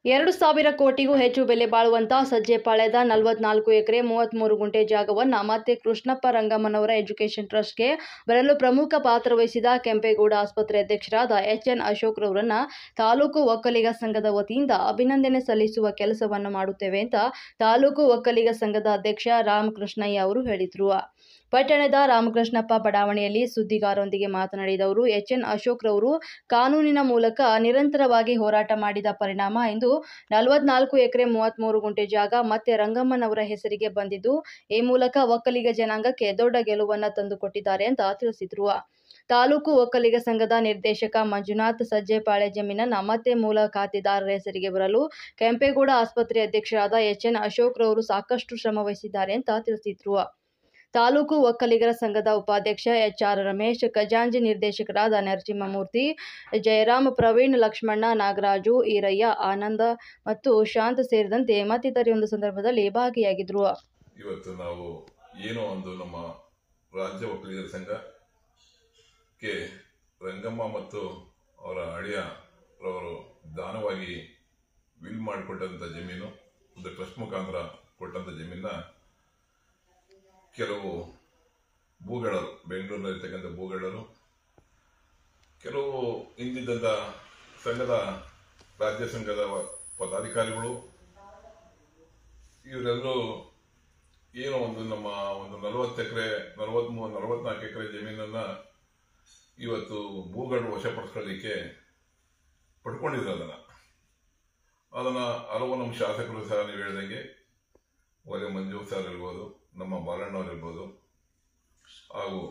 2,000 ಕೋಟಿಗೂ ಹೆಚ್ಚು ಬೆಲೆ ಬಾಳುವಂತಹ ಸಜ್ಜೆಪಾಳ್ಯದ 44 ಎಕರೆ 33 ಗುಂಟೆ ಜಾಗವನ್ನು ಮತ್ತೆ ಕೃಷ್ಣಪ್ಪ ರಂಗಮ್ಮನವರ ಎಜುಕೇಷನ್ ಟ್ರಸ್ಟ್ಗೆ ಬರಲು ಪ್ರಮುಖ ಪಾತ್ರ ವಹಿಸಿದ ಕೆಂಪೇಗೌಡ ಆಸ್ಪತ್ರೆ ಅಧ್ಯಕ್ಷರಾದ ಎಚ್.ಎನ್. ಅಶೋಕ್ ರವರನ್ನ ತಾಲೂಕು ಒಕ್ಕಲಿಗ ಸಂಘದ ವತಿಯಿಂದ ಅಭಿನಂದನೆ ಸಲ್ಲಿಸುವ ಕೆಲಸವನ್ನು ಮಾಡುತ್ತೇವೆ ಅಂತ ತಾಲೂಕು ಒಕ್ಕಲಿಗ ಸಂಘದ ಅಧ್ಯಕ್ಷ ರಾಮಕೃಷ್ಣಯ್ಯ ಅವರು ಹೇಳಿದರು. ಪಟ್ಟಣದ ರಾಮಕೃಷ್ಣಪ್ಪ ಬಡಾವಣೆಯಲ್ಲಿ ಸುದ್ದಿಗಾರರೊಂದಿಗೆ ಮಾತನಾಡಿದ ಅವರು, ಎಚ್.ಎನ್. ಅಶೋಕ್ ರವರು ಕಾನೂನಿನ ಮೂಲಕ ನಿರಂತರವಾಗಿ ಹೋರಾಟ ಮಾಡಿದ ಪರಿಣಾಮ ಇಂದು 44 ಎಕರೆ 33 ಗುಂಟೆ ಜಾಗ ಮತ್ತೆ ರಂಗಮ್ಮನವರ ಹೆಸರಿಗೆ ಬಂದಿದ್ದು, ಈ ಮೂಲಕ ಒಕ್ಕಲಿಗ ಜನಾಂಗಕ್ಕೆ ದೊಡ್ಡ ಗೆಲುವನ್ನು ತಂದುಕೊಟ್ಟಿದ್ದಾರೆ ಅಂತ ತಿಳಿಸಿದರು. ತಾಲೂಕು ಒಕ್ಕಲಿಗ ಸಂಘದ ನಿರ್ದೇಶಕ ಮಂಜುನಾಥ್ ಸಜ್ಜೆಪಾಳ್ಯ ಜಮೀನನ್ನ ಮತ್ತೆ ಮೂಲ ಖಾತೆದಾರರ ಹೆಸರಿಗೆ ಬರಲು ಕೆಂಪೇಗೌಡ ಆಸ್ಪತ್ರೆ ಅಧ್ಯಕ್ಷರಾದ ಎಚ್.ಎನ್. ಅಶೋಕ್ ರವರು ಸಾಕಷ್ಟು ಶ್ರಮ ವಹಿಸಿದ್ದಾರೆ ಅಂತ ತಿಳಿಸಿದರು. ತಾಲೂಕು ಒಕ್ಕಲಿಗರ ಸಂಘದ ಉಪಾಧ್ಯಕ್ಷ ಎಚ್.ಆರ್. ರಮೇಶ್, ಖಜಾಂಚಿ ನಿರ್ದೇಶಕರಾದ ನರಸಿಂಹಮೂರ್ತಿ, ಜಯರಾಮ್, ಪ್ರವೀಣ್, ಲಕ್ಷ್ಮಣ್ಣ, ನಾಗರಾಜು, ಈರಯ್ಯ, ಆನಂದ ಮತ್ತು ಶಾಂತ್ ಸೇರಿದಂತೆ ಮತ್ತಿತರರು ಒಂದು ಸಂದರ್ಭದಲ್ಲಿ ಭಾಗಿಯಾಗಿದ್ದರು. ಇವತ್ತು ನಾವು ಏನೋ ಒಂದು ನಮ್ಮ ರಾಜ್ಯ ಒಕ್ಕಲಿಗರ ಸಂಘಕ್ಕೆ ರಂಗಮ್ಮ ಮತ್ತು ಅವರ ಅಳಿಯರವರು ದಾನವಾಗಿ ವಿಲ್ ಮಾಡಿಕೊಟ್ಟಂತ ಜಮೀನು, ಒಂದು ಟ್ರಸ್ಟ್ ಮುಖಾಂತರ ಕೊಟ್ಟಂತ ಜಮೀನ ಕೆಲವು ಭೂಗಳರು, ಬೆಂಗಳೂರಿನಲ್ಲಿರ್ತಕ್ಕಂಥ ಭೂಗಳರು, ಕೆಲವು ಹಿಂದಿದ್ದಂಥ ಸಂಘದ ರಾಜ್ಯ ಸಂಘದ ಪದಾಧಿಕಾರಿಗಳು, ಇವರೆಲ್ಲರೂ ಏನೋ ಒಂದು ನಮ್ಮ ಒಂದು 40 ಎಕರೆ 44 ಎಕರೆ ಜಮೀನನ್ನ ಇವತ್ತು ಭೂಗಳು ವಶಪಡಿಸ್ಕೊಳ್ಳಿಕ್ಕೆ ಪಡ್ಕೊಂಡಿದ್ರು. ಅದನ್ನ ಹಲವು ನಮ್ಮ ಶಾಸಕರು ಸಹ ನೀವು ಹೇಳಿದಂಗೆ ಒಲೆ ಮಂಜು ಸರ್ ಇರ್ಬೋದು, ನಮ್ಮ ಬಾಲಣ್ಣವ್ರು ಇರ್ಬೋದು, ಹಾಗೂ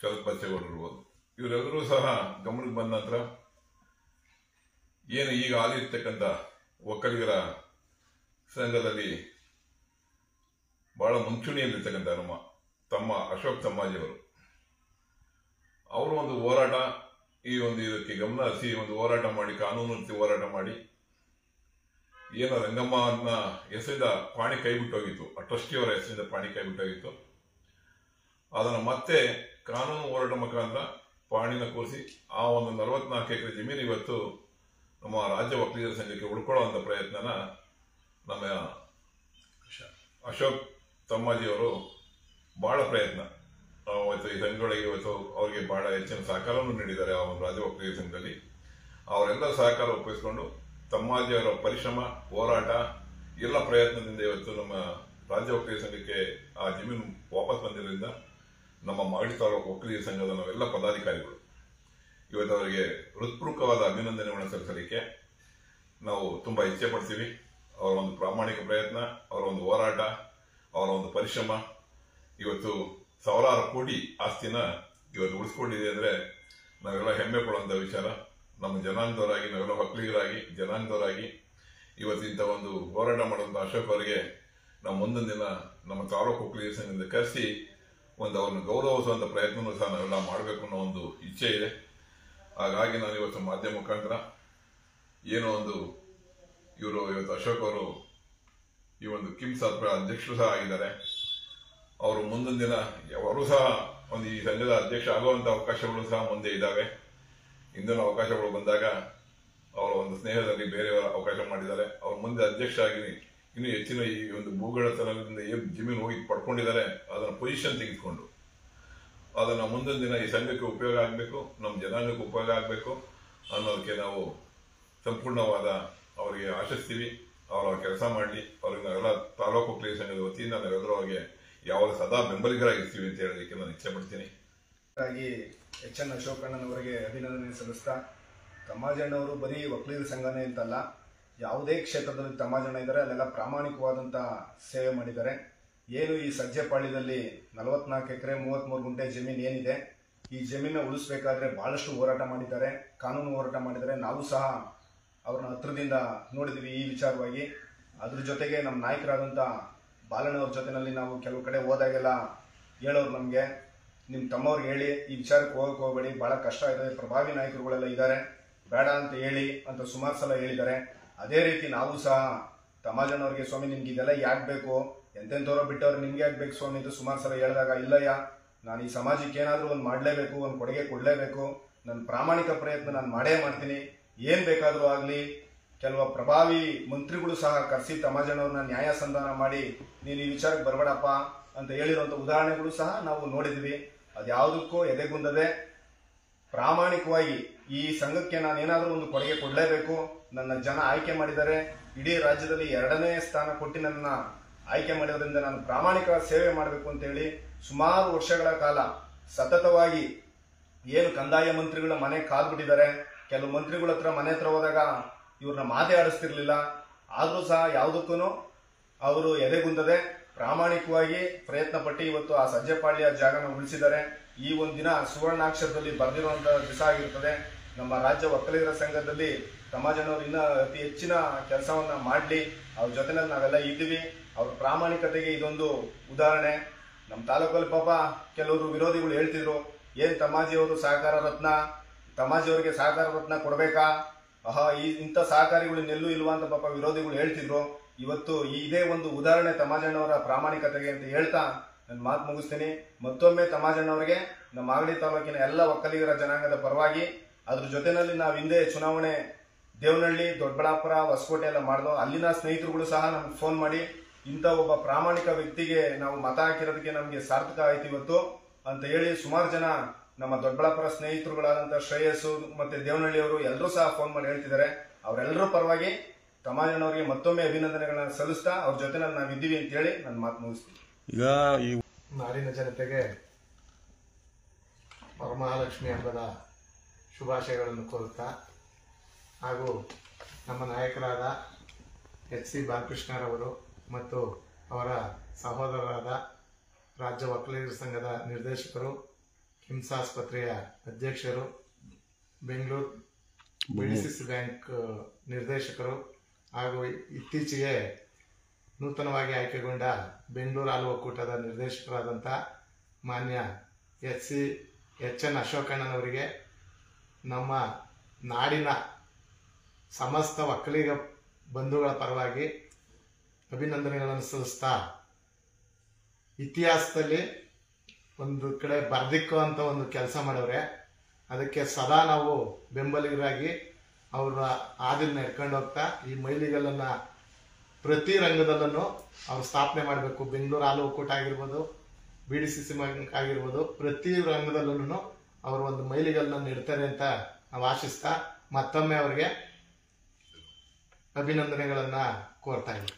ಶರತ್ ಬಚ್ಚೇಗೌಡರು ಇರ್ಬೋದು, ಇವರೆಲ್ಲರೂ ಸಹ ಗಮನಕ್ಕೆ ಬಂದ ನಂತರ ಏನು ಈಗ ಆಗಿರ್ತಕ್ಕಂಥ ಒಕ್ಕಲಿಗರ ಸಂಘದಲ್ಲಿ ಬಹಳ ಮುಂಚೂಣಿಯಲ್ಲಿರ್ತಕ್ಕಂಥ ನಮ್ಮ ತಮ್ಮ ಅಶೋಕ್ ತಮ್ಮಾಜಿಯವರು, ಅವರು ಒಂದು ಹೋರಾಟ, ಈ ಒಂದು ಇದಕ್ಕೆ ಗಮನ ಹರಿಸಿ ಒಂದು ಹೋರಾಟ ಮಾಡಿ, ಕಾನೂನು ರೀತಿ ಹೋರಾಟ ಮಾಡಿ, ಏನೋ ರಂಗಮ್ಮನ ಹೆಸರಿಂದ ಪಾಣಿ ಕೈ ಬಿಟ್ಟೋಗಿತ್ತು, ಆ ಟ್ರಸ್ಟಿಯವರ ಹೆಸರಿಂದ ಪಾಣಿ ಕೈ ಬಿಟ್ಟೋಗಿತ್ತು. ಅದನ್ನು ಮತ್ತೆ ಕಾನೂನು ಹೋರಾಟ ಮುಖಾಂತರ ಪಾಣಿನ ಕೂರಿಸಿ ಆ ಒಂದು 44 ಎಕರೆ ಜಮೀನು ಇವತ್ತು ನಮ್ಮ ರಾಜ್ಯ ಒಕ್ಕಲಿಗರ ಸಂಘಕ್ಕೆ ಉಳ್ಕೊಳ್ಳುವಂಥ ಪ್ರಯತ್ನನ ನಮ್ಮ ಅಶೋಕ್ ತಮ್ಮಾಜಿಯವರು ಬಹಳ ಪ್ರಯತ್ನ ಇವತ್ತು ಈ ಸಂಘಗಳಿಗೆ ಇವತ್ತು ಅವರಿಗೆ ಬಹಳ ಹೆಚ್ಚಿನ ಸಹಕಾರವನ್ನು ನೀಡಿದ್ದಾರೆ. ಆ ಒಂದು ರಾಜ್ಯ ಒಕ್ಕಲಿಗರ ಸಂಘದಲ್ಲಿ ಅವರೆಲ್ಲ ಸಹಕಾರ ಒಪ್ಪಿಸಿಕೊಂಡು ತಮ್ಮಾಜಿಯವರ ಪರಿಶ್ರಮ, ಹೋರಾಟ ಎಲ್ಲ ಪ್ರಯತ್ನದಿಂದ ಇವತ್ತು ನಮ್ಮ ರಾಜ್ಯ ಒಕ್ಕಲಿಗರ ಸಂಘಕ್ಕೆ ಆ ಜಮೀನು ವಾಪಸ್ ಬಂದಿರೋದ್ರಿಂದ ನಮ್ಮ ಮಾಗಡಿ ತಾಲೂಕು ಒಕ್ಕಲಿಗರ ಸಂಘದ ನಾವೆಲ್ಲ ಪದಾಧಿಕಾರಿಗಳು ಇವತ್ತು ಅವರಿಗೆ ಹೃತ್ಪೂರ್ವಕವಾದ ಅಭಿನಂದನೆಗಳನ್ನು ಸಲ್ಲಿಸಲಿಕ್ಕೆ ನಾವು ತುಂಬಾ ಇಚ್ಛೆ ಪಡ್ತೀವಿ. ಅವರ ಒಂದು ಪ್ರಾಮಾಣಿಕ ಪ್ರಯತ್ನ, ಅವರ ಒಂದು ಹೋರಾಟ, ಅವರ ಒಂದು ಪರಿಶ್ರಮ ಇವತ್ತು ಸಾವಿರಾರು ಕೋಟಿ ಆಸ್ತಿನ ಇವತ್ತು ಉಳಿಸ್ಕೊಂಡಿದೆ ಅಂದ್ರೆ ನಾವೆಲ್ಲ ಹೆಮ್ಮೆ ಪಡುವಂತ ವಿಚಾರ. ನಮ್ಮ ಜನಾಂಗದವರಾಗಿ, ನಾವೆಲ್ಲ ಒಕ್ಕಲಿಗರಾಗಿ ಜನಾಂಗದವರಾಗಿ ಇವತ್ತು ಇಂಥ ಒಂದು ಹೋರಾಟ ಮಾಡುವಂತ ಅಶೋಕ್ ಅವರಿಗೆ ನಾವು ಮುಂದಿನ ದಿನ ನಮ್ಮ ತಾಲೂಕು ಒಕ್ಕಲಿಗರ ಸಂಘದಿಂದ ಕರೆಸಿ ಒಂದು ಅವ್ರನ್ನ ಗೌರವಿಸುವಂತ ಪ್ರಯತ್ನವೂ ಸಹ ನಾವೆಲ್ಲ ಮಾಡಬೇಕು ಅನ್ನೋ ಒಂದು ಇಚ್ಛೆ ಇದೆ. ಹಾಗಾಗಿ ನಾನು ಇವತ್ತು ಮಾಧ್ಯಮ ಮುಖಾಂತರ ಏನೋ ಒಂದು ಇವರು ಇವತ್ತು ಅಶೋಕ್ ಅವರು ಈ ಒಂದು ಕಿಮ್ಸ್ ಅಧ್ಯಕ್ಷರು ಸಹ ಆಗಿದ್ದಾರೆ. ಅವರು ಮುಂದಿನ ದಿನ ಅವರು ಸಹ ಒಂದು ಈ ಸಂಘದ ಅಧ್ಯಕ್ಷ ಆಗುವಂತ ಅವಕಾಶಗಳು ಸಹ ಮುಂದೆ ಇದ್ದಾವೆ. ಇಂದಿನ ಅವಕಾಶಗಳು ಬಂದಾಗ ಅವರ ಒಂದು ಸ್ನೇಹದಲ್ಲಿ ಬೇರೆಯವರ ಅವಕಾಶ ಮಾಡಿದ್ದಾರೆ. ಅವ್ರ ಮುಂದೆ ಅಧ್ಯಕ್ಷ ಆಗಿ ಇನ್ನು ಹೆಚ್ಚಿನ ಈ ಒಂದು ಭೂಗಳ ತರದಿಂದ ಏನು ಜಮೀನು ಹೋಗಿ ಪಡ್ಕೊಂಡಿದ್ದಾರೆ ಅದನ್ನ ಪೊಸಿಷನ್ ತೆಗೆದುಕೊಂಡು ಅದನ್ನ ಮುಂದಿನ ದಿನ ಈ ಸಂಘಕ್ಕೆ ಉಪಯೋಗ ಆಗಬೇಕು, ನಮ್ಮ ಜನಾಂಗಕ್ಕೆ ಉಪಯೋಗ ಆಗಬೇಕು ಅನ್ನೋದಕ್ಕೆ ನಾವು ಸಂಪೂರ್ಣವಾದ ಅವರಿಗೆ ಆಶಿಸ್ತೀವಿ. ಅವರ ಕೆಲಸ ಮಾಡಲಿ. ಅವ್ರಿಗೆ ನಾವೆಲ್ಲ ತಾಲೂಕು ಒಕ್ಕಲಿಗರ ಸಂಘದ ವತಿಯಿಂದ ನಾವೆಲ್ಲರೂ ಅವ್ರಿಗೆ ಯಾವಾಗ ಸದಾ ಬೆಂಬಲಿಗರಾಗಿರ್ತೀವಿ ಅಂತ ಹೇಳೋದಕ್ಕೆ ನಾನು ಇಚ್ಛೆ ಪಡ್ತೀನಿ. ಎಚ್.ಎನ್. ಅಶೋಕಣ್ಣನವರಿಗೆ ಅಭಿನಂದನೆ ಸಲ್ಲಿಸ್ತಾ, ತಮ್ಮಾಜಣ್ಣವರು ಬರೀ ಒಕ್ಕಲಿಗರ ಸಂಘನೇ ಅಂತಲ್ಲ, ಯಾವುದೇ ಕ್ಷೇತ್ರದಲ್ಲಿ ತಮ್ಮಾಜಣ್ಣ ಇದ್ದಾರೆ ಅಲ್ಲೆಲ್ಲ ಪ್ರಾಮಾಣಿಕವಾದಂಥ ಸೇವೆ ಮಾಡಿದ್ದಾರೆ. ಏನು ಈ ಸಜ್ಜೆಪಾಳ್ಯದಲ್ಲಿ 44 ಎಕರೆ 33 ಗುಂಟೆ ಜಮೀನು ಏನಿದೆ, ಈ ಜಮೀನನ್ನ ಉಳಿಸಬೇಕಾದ್ರೆ ಬಹಳಷ್ಟು ಹೋರಾಟ ಮಾಡಿದ್ದಾರೆ, ಕಾನೂನು ಹೋರಾಟ ಮಾಡಿದ್ದಾರೆ. ನಾವು ಸಹ ಅವ್ರನ್ನ ಹತ್ರದಿಂದ ನೋಡಿದ್ವಿ ಈ ವಿಚಾರವಾಗಿ. ಅದ್ರ ಜೊತೆಗೆ ನಮ್ಮ ನಾಯಕರಾದಂಥ ಬಾಲಣ್ಣವ್ರ ಜೊತೆನಲ್ಲಿ ನಾವು ಕೆಲವು ಕಡೆ ಹೋದಾಗೆಲ್ಲ ಹೇಳೋರು ನಮಗೆ, ನಿಮ್ಮ ತಮ್ಮವ್ರಿಗೆ ಹೇಳಿ ಈ ವಿಚಾರಕ್ಕೆ ಹೋಗಕ್ಕೆ ಹೋಗಬೇಡಿ, ಬಹಳ ಕಷ್ಟ ಇದೆ, ಪ್ರಭಾವಿ ನಾಯಕರುಗಳೆಲ್ಲ ಇದ್ದಾರೆ, ಬೇಡ ಅಂತ ಹೇಳಿ ಅಂತ ಸುಮಾರು ಸಲ ಹೇಳಿದ್ದಾರೆ. ಅದೇ ರೀತಿ ನಾವು ಸಹ ತಮ್ಮಾಜಣ್ಣವ್ರಿಗೆ, ಸ್ವಾಮಿ ನಿಮ್ಗೆ ಇದೆಲ್ಲ ಯಾಕೆ ಬೇಕು, ಎಂತೆಂಥವ್ರೋ ಬಿಟ್ಟವ್ರು ನಿಮ್ಗೆ ಯಾಕೆ ಬೇಕು ಸ್ವಾಮಿ ಅಂತ ಸುಮಾರು ಸಲ ಹೇಳಿದಾಗ, ಇಲ್ಲಯ್ಯ ನಾನು ಈ ಸಮಾಜಕ್ಕೆ ಏನಾದರೂ ಒಂದು ಮಾಡಲೇಬೇಕು, ಒಂದು ಕೊಡುಗೆ ಕೊಡಲೇಬೇಕು, ನನ್ನ ಪ್ರಾಮಾಣಿಕ ಪ್ರಯತ್ನ ನಾನು ಮಾಡೇ ಮಾಡ್ತೀನಿ, ಏನು ಬೇಕಾದರೂ ಆಗಲಿ ಕೆಲವು ಪ್ರಭಾವಿ ಮಂತ್ರಿಗಳು ಸಹ ಕರೆಸಿ ತಮಾಜಣ್ಣವ್ರನ್ನ ನ್ಯಾಯ ಸಂಧಾನ ಮಾಡಿ ನೀನು ಈ ವಿಚಾರಕ್ಕೆ ಬರಬೇಡಪ್ಪ ಅಂತ ಹೇಳಿರುವಂಥ ಉದಾಹರಣೆಗಳು ಸಹ ನಾವು ನೋಡಿದ್ವಿ. ಅದ್ಯಾವುದಕ್ಕೂ ಎದೆಗುಂದದೆ ಪ್ರಾಮಾಣಿಕವಾಗಿ ಈ ಸಂಘಕ್ಕೆ ನಾನೇನಾದರೂ ಒಂದು ಕೊಡುಗೆ ಕೊಡಲೇಬೇಕು, ನನ್ನ ಜನ ಆಯ್ಕೆ ಮಾಡಿದ್ದಾರೆ, ಇಡೀ ರಾಜ್ಯದಲ್ಲಿ 2ನೇ ಸ್ಥಾನ ಕೊಟ್ಟು ನನ್ನ ಆಯ್ಕೆ ಮಾಡಿರೋದ್ರಿಂದ ನಾನು ಪ್ರಾಮಾಣಿಕ ಸೇವೆ ಮಾಡಬೇಕು ಅಂತೇಳಿ ಸುಮಾರು ವರ್ಷಗಳ ಕಾಲ ಸತತವಾಗಿ ಏನು ಕಂದಾಯ ಮಂತ್ರಿಗಳ ಮನೆ ಕಾದ್ಬಿಟ್ಟಿದ್ದಾರೆ. ಕೆಲವು ಮಂತ್ರಿಗಳ ಹತ್ರ ಮನೆ ಹತ್ರ ಹೋದಾಗ ಇವ್ರನ್ನ ಮಾತೇ ಆಡಿಸ್ತಿರ್ಲಿಲ್ಲ. ಆದರೂ ಸಹ ಯಾವುದಕ್ಕೂ ಅವರು ಎದೆಗುಂದದೆ ಪ್ರಾಮಾಣಿಕವಾಗಿ ಪ್ರಯತ್ನ ಪಟ್ಟು ಇವತ್ತು ಆ ಸಜ್ಜೆಪಾಳ್ಯ ಜಾಗನ ಉಳಿಸಿದ್ದಾರೆ. ಈ ಒಂದು ದಿನ ಸುವರ್ಣಾಕ್ಷರದಲ್ಲಿ ಬರೆದಿರುವಂತಹ ದಿವಸ ಆಗಿರ್ತದೆ. ನಮ್ಮ ರಾಜ್ಯ ಒಕ್ಕಲಿಗರ ಸಂಘದಲ್ಲಿ ತಮಾಜಣ್ಣವರು ಇನ್ನೂ ಅತಿ ಹೆಚ್ಚಿನ ಕೆಲಸವನ್ನ ಮಾಡಲಿ, ಅವ್ರ ಜೊತೆನಲ್ಲಿ ನಾವೆಲ್ಲ ಇದ್ದೀವಿ. ಅವ್ರ ಪ್ರಾಮಾಣಿಕತೆಗೆ ಇದೊಂದು ಉದಾಹರಣೆ. ನಮ್ಮ ತಾಲೂಕಲ್ಲಿ ಪಾಪ ಕೆಲವರು ವಿರೋಧಿಗಳು ಹೇಳ್ತಿದ್ರು, ಏನ್ ತಮಾಜಿಯವರು ಸಹಕಾರ ರತ್ನ, ತಮಾಜಿಯವರಿಗೆ ಸಹಕಾರ ರತ್ನ ಕೊಡ್ಬೇಕಾ, ಇಂಥ ಸಹಕಾರಿಗಳು ಇನ್ನೆಲ್ಲೂ ಇಲ್ವಾ ಅಂತ ಪಾಪ ವಿರೋಧಿಗಳು ಹೇಳ್ತಿದ್ರು. ಇವತ್ತು ಇದೇ ಒಂದು ಉದಾಹರಣೆ ತಮಾಜಣ್ಣವರ ಪ್ರಾಮಾಣಿಕತೆಗೆ ಅಂತ ಹೇಳ್ತಾ ನನ್ನ ಮಾತು ಮುಗಿಸ್ತೀನಿ. ಮತ್ತೊಮ್ಮೆ ತಮಾಜಣ್ಣವರಿಗೆ ನಮ್ಮ ಮಾಗಡಿ ತಾಲೂಕಿನ ಎಲ್ಲ ಒಕ್ಕಲಿಗರ ಜನಾಂಗದ ಪರವಾಗಿ, ಅದ್ರ ಜೊತೆನಲ್ಲಿ ನಾವು ಹಿಂದೆ ಚುನಾವಣೆ ದೇವನಹಳ್ಳಿ, ದೊಡ್ಡಬಳ್ಳಾಪುರ, ಹೊಸಕೋಟೆ ಎಲ್ಲ ಮಾಡಿದ್ವು. ಅಲ್ಲಿನ ಸ್ನೇಹಿತರುಗಳು ಸಹ ನಮ್ಗೆ ಫೋನ್ ಮಾಡಿ ಇಂಥ ಒಬ್ಬ ಪ್ರಾಮಾಣಿಕ ವ್ಯಕ್ತಿಗೆ ನಾವು ಮತ ಹಾಕಿರೋದಕ್ಕೆ ನಮಗೆ ಸಾರ್ಥಕ ಆಯ್ತು ಇವತ್ತು ಅಂತ ಹೇಳಿ ಸುಮಾರು ಜನ ನಮ್ಮ ದೊಡ್ಡಬಳ್ಳಾಪುರ ಸ್ನೇಹಿತರುಗಳಾದಂಥ ಶ್ರೇಯಸ್ಸು ಮತ್ತೆ ದೇವನಹಳ್ಳಿ ಅವರು ಎಲ್ಲರೂ ಸಹ ಫೋನ್ ಮಾಡಿ ಹೇಳ್ತಿದ್ದಾರೆ. ಅವರೆಲ್ಲರೂ ಪರವಾಗಿ ತಮಾಜಣ್ಣವರಿಗೆ ಮತ್ತೊಮ್ಮೆ ಅಭಿನಂದನೆಗಳನ್ನ ಸಲ್ಲಿಸ್ತಾ ಅವ್ರ ಜೊತೆನಲ್ಲಿ ನಾವು ಇದ್ದೀವಿ ಅಂತ ಹೇಳಿ ನನ್ನ ಮಾತು ಮುಗಿಸ್ತೀನಿ. ಈಗ ಈ ನಾಡಿನ ಜನತೆಗೆ ವರಮಹಾಲಕ್ಷ್ಮಿ ಹಬ್ಬದ ಶುಭಾಶಯಗಳನ್ನು ಕೋರುತ್ತಾ ಹಾಗೂ ನಮ್ಮ ನಾಯಕರಾದ ಎಚ್ ಸಿ ಬಾಲಕೃಷ್ಣರವರು ಮತ್ತು ಅವರ ಸಹೋದರರಾದ ರಾಜ್ಯ ಒಕ್ಕಲಿಗರ ಸಂಘದ ನಿರ್ದೇಶಕರು, ಕಿಮ್ಸ್ ಆಸ್ಪತ್ರೆಯ ಅಧ್ಯಕ್ಷರು, ಬೆಂಗಳೂರು BDCC ಬ್ಯಾಂಕ್ ನಿರ್ದೇಶಕರು ಹಾಗೂ ಇತ್ತೀಚೆಗೆ ನೂತನವಾಗಿ ಆಯ್ಕೆಗೊಂಡ ಬೆಂಗಳೂರು ಹಾಲು ಒಕ್ಕೂಟದ ನಿರ್ದೇಶಕರಾದಂಥ ಮಾನ್ಯ ಎಚ್.ಎನ್. ಅಶೋಕಣ್ಣನವರಿಗೆ ನಮ್ಮ ನಾಡಿನ ಸಮಸ್ತ ಒಕ್ಕಲಿಗ ಬಂಧುಗಳ ಪರವಾಗಿ ಅಭಿನಂದನೆಗಳನ್ನು ಸಲ್ಲಿಸ್ತಾ, ಇತಿಹಾಸದಲ್ಲಿ ಒಂದು ಕಡೆ ಬರ್ದಿಕ್ಕೋ ಅಂತ ಒಂದು ಕೆಲಸ ಮಾಡವ್ರೆ, ಅದಕ್ಕೆ ಸದಾ ನಾವು ಬೆಂಬಲಿಗರಾಗಿ ಅವರ ಹಾದಿನ ನಡ್ಕೊಂಡು ಹೋಗ್ತಾ ಈ ಮೈಲಿಗಲ್ಲನ್ನು ಪ್ರತಿ ರಂಗದಲ್ಲೂ ಅವ್ರು ಸ್ಥಾಪನೆ ಮಾಡಬೇಕು. ಬೆಂಗಳೂರು ಹಾಲು ಒಕ್ಕೂಟ ಆಗಿರ್ಬೋದು, BDCC ಬ್ಯಾಂಕ್ ಆಗಿರ್ಬೋದು, ಪ್ರತಿ ರಂಗದಲ್ಲೂ ಅವರು ಒಂದು ಮೈಲಿಗಲ್ಲನ್ನು ನೀಡ್ತಾರೆ ಅಂತ ನಾವು ಆಶಿಸ್ತಾ ಮತ್ತೊಮ್ಮೆ ಅವರಿಗೆ ಅಭಿನಂದನೆಗಳನ್ನು ಕೋರ್ತಾ ಇದ್ದೀವಿ.